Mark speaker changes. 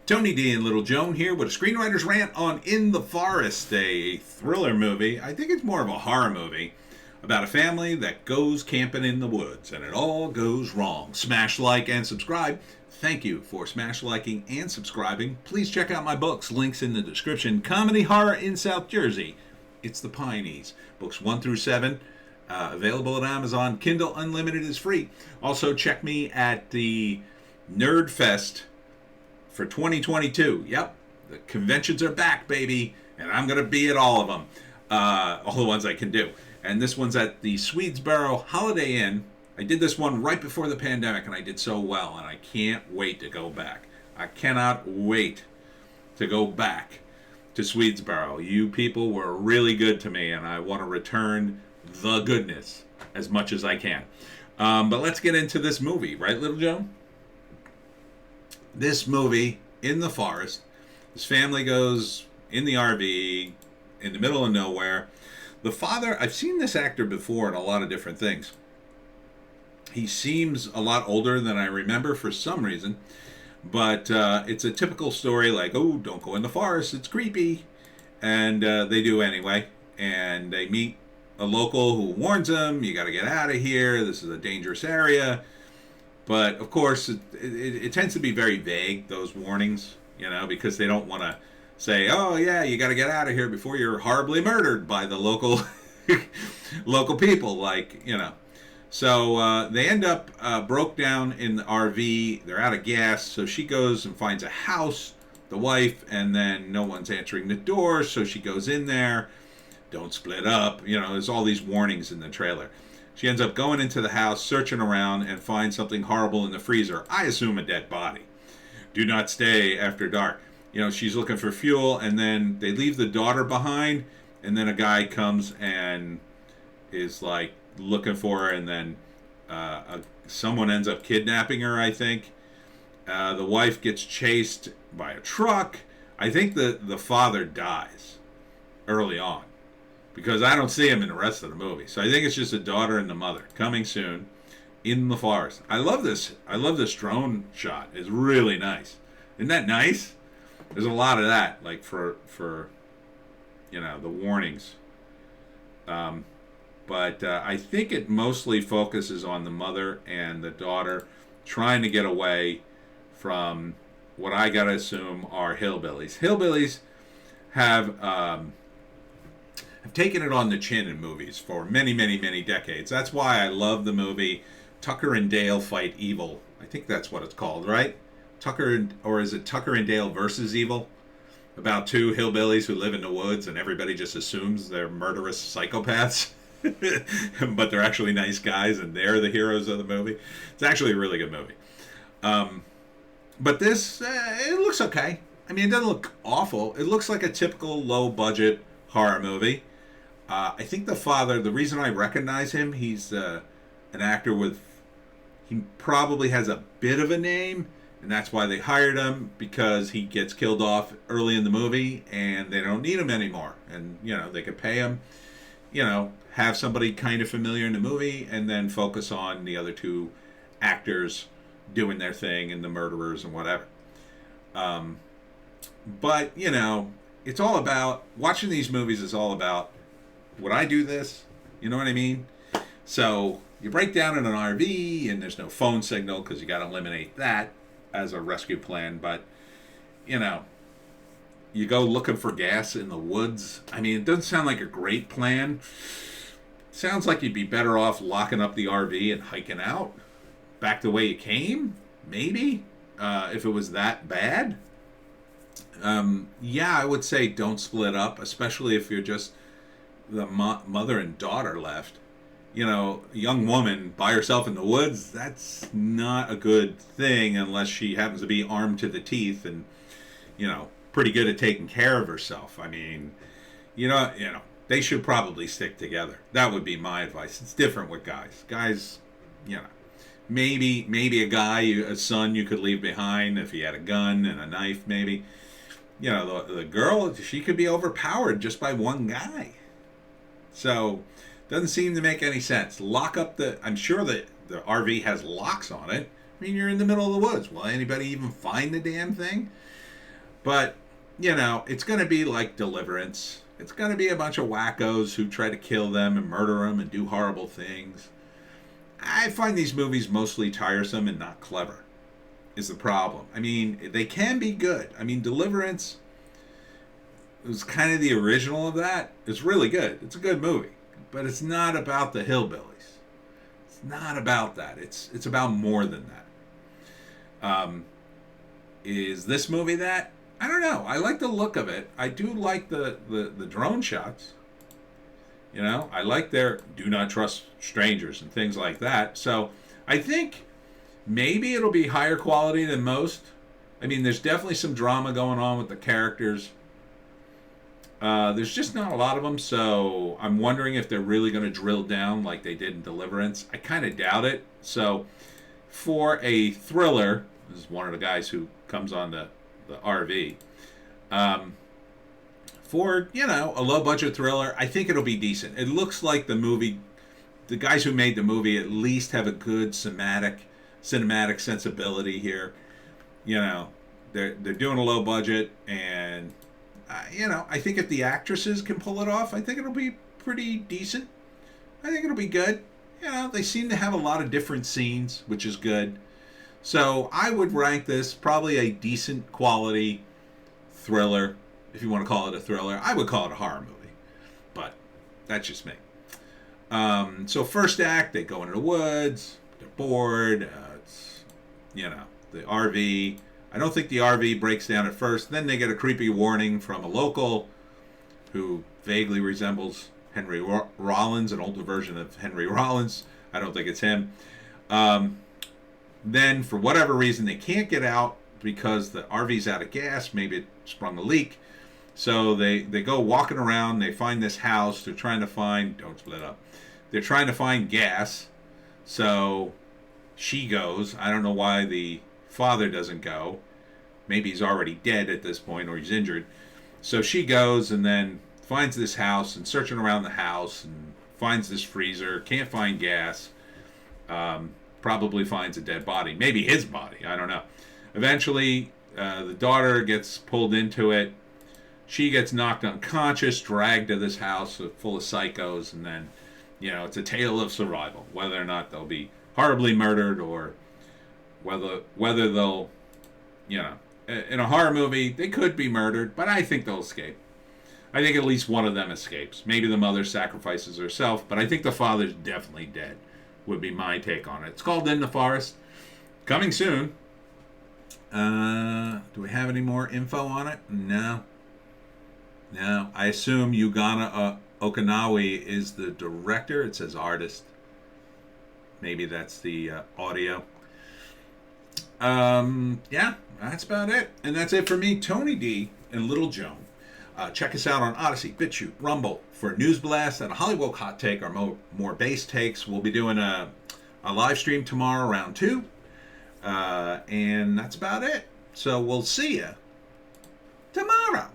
Speaker 1: Tony D and Little Joan here with a Screenwriter's Rant on In the Forest, a thriller movie. I think it's more of a horror movie about a family that goes camping in the woods and it all goes wrong. Smash like and subscribe. Thank you for smash liking and subscribing. Please check out my books, links in the description. Comedy Horror in South Jersey. It's the Pineys. Books 1 through 7. Available at Amazon. Kindle Unlimited is free. Also check me at the Nerd Fest for 2022. Yep, the conventions are back, baby, and I'm going to be at all of them. All the ones I can do. And this one's at the Swedesboro Holiday Inn. I did this one right before the pandemic, and I did so well, and I can't wait to go back. I cannot wait to go back to Swedesboro. You people were really good to me, and I want to return the goodness as much as I can. But let's get into this movie, right, Little Joe? This movie, In the Forest, this family goes in the RV in the middle of nowhere. The father, I've seen this actor before in a lot of different things. He seems a lot older than I remember for some reason, but it's a typical story like, oh, don't go in the forest, it's creepy. And they do anyway, and they meet a local who warns them, you got to get out of here, this is a dangerous area. But, of course, it tends to be very vague, those warnings, because they don't want to say, oh, yeah, you got to get out of here before you're horribly murdered by the local local people, So they end up broke down in the RV. They're out of gas, so she goes and finds a house, the wife, and then no one's answering the door, so she goes in there. Don't split up. There's all these warnings in the trailer. She ends up going into the house, searching around, and finds something horrible in the freezer. I assume a dead body. Do not stay after dark. She's looking for fuel, and then they leave the daughter behind, and then a guy comes and is like looking for her, and then someone ends up kidnapping her, I think. The wife gets chased by a truck. I think the father dies early on, because I don't see him in the rest of the movie. So I think it's just the daughter and the mother. Coming soon, In the Forest. I love this. I love this drone shot. It's really nice. Isn't that nice? There's a lot of that, like for the warnings. But I think it mostly focuses on the mother and the daughter trying to get away from what I gotta assume are hillbillies. Hillbillies have taken it on the chin in movies for many, many, many decades. That's why I love the movie Tucker and Dale Fight Evil. I think that's what it's called, right? Or is it Tucker and Dale versus Evil? About two hillbillies who live in the woods and everybody just assumes they're murderous psychopaths. But they're actually nice guys and they're the heroes of the movie. It's actually a really good movie. But this, it looks okay. I mean, it doesn't look awful. It looks like a typical low-budget horror movie. I think the father, the reason I recognize him, he's an actor he probably has a bit of a name, and that's why they hired him, because he gets killed off early in the movie, and they don't need him anymore. And, they could pay him, have somebody kind of familiar in the movie, and then focus on the other two actors doing their thing and the murderers and whatever. But, it's all about, watching these movies is all about, would I do this? You know what I mean? So you break down in an RV and there's no phone signal because you got to eliminate that as a rescue plan. But, you go looking for gas in the woods. I mean, it doesn't sound like a great plan. Sounds like you'd be better off locking up the RV and hiking out back the way you came, maybe, if it was that bad. Yeah, I would say don't split up, especially if you're just the mother and daughter left. A young woman by herself in the woods, that's not a good thing unless she happens to be armed to the teeth and, pretty good at taking care of herself. I mean, they should probably stick together. That would be my advice. It's different with guys. Guys, maybe a son you could leave behind if he had a gun and a knife, maybe. The girl, she could be overpowered just by one guy. So, doesn't seem to make any sense. Lock up I'm sure that the RV has locks on it. I mean, you're in the middle of the woods. Will anybody even find the damn thing? But, you know, it's going to be like Deliverance. It's going to be a bunch of wackos who try to kill them and murder them and do horrible things. I find these movies mostly tiresome and not clever, is the problem. I mean, they can be good. I mean, Deliverance was kind of the original of that. It's really good. It's a good movie. But it's not about the hillbillies. It's not about that. It's about more than that. Is this movie that? I don't know. I like the look of it. I do like the drone shots. You know, I like their do not trust strangers and things like that. So I think maybe it'll be higher quality than most. I mean, there's definitely some drama going on with the characters. There's just not a lot of them, so I'm wondering if they're really going to drill down like they did in Deliverance. I kind of doubt it. So for a thriller, this is one of the guys who comes on the RV. For, you know, a low-budget thriller, I think it'll be decent. It looks like the movie, the guys who made the movie at least have a good cinematic sensibility here. You know, they're doing a low budget, and, you know, I think if the actresses can pull it off, I think it'll be pretty decent. I think it'll be good. You know, they seem to have a lot of different scenes, which is good. So I would rank this probably a decent quality thriller. If you want to call it a thriller, I would call it a horror movie, but that's just me. So first act, they go into the woods, they're bored, it's, you know, the RV. I don't think the RV breaks down at first. Then they get a creepy warning from a local who vaguely resembles Henry Rollins, an older version of Henry Rollins. I don't think it's him. Then, for whatever reason, they can't get out because the RV's out of gas. Maybe it sprung a leak. So they go walking around. They find this house. They're trying to find... Don't split up. They're trying to find gas. So she goes. I don't know why the father doesn't go. Maybe he's already dead at this point, or he's injured. So she goes and then finds this house and searching around the house and finds this freezer. Can't find gas. Probably finds a dead body. Maybe his body. I don't know. Eventually, the daughter gets pulled into it. She gets knocked unconscious, dragged to this house full of psychos, and then, you know, it's a tale of survival. Whether or not they'll be horribly murdered, or whether they'll, you know, in a horror movie, they could be murdered, but I think they'll escape. I think at least one of them escapes. Maybe the mother sacrifices herself, but I think the father's definitely dead, would be my take on it. It's called In the Forest. Coming soon. Do we have any more info on it? No. I assume Yugana Okinawa is the director. It says artist. Maybe that's the audio. Yeah, that's about it. And that's it for me, Tony D and Little Joan. Check us out on Odysee, Bitchute, Rumble for News Blast and a Hollywoke hot take or more base takes. We'll be doing a live stream tomorrow around 2. And that's about it. So we'll see you tomorrow.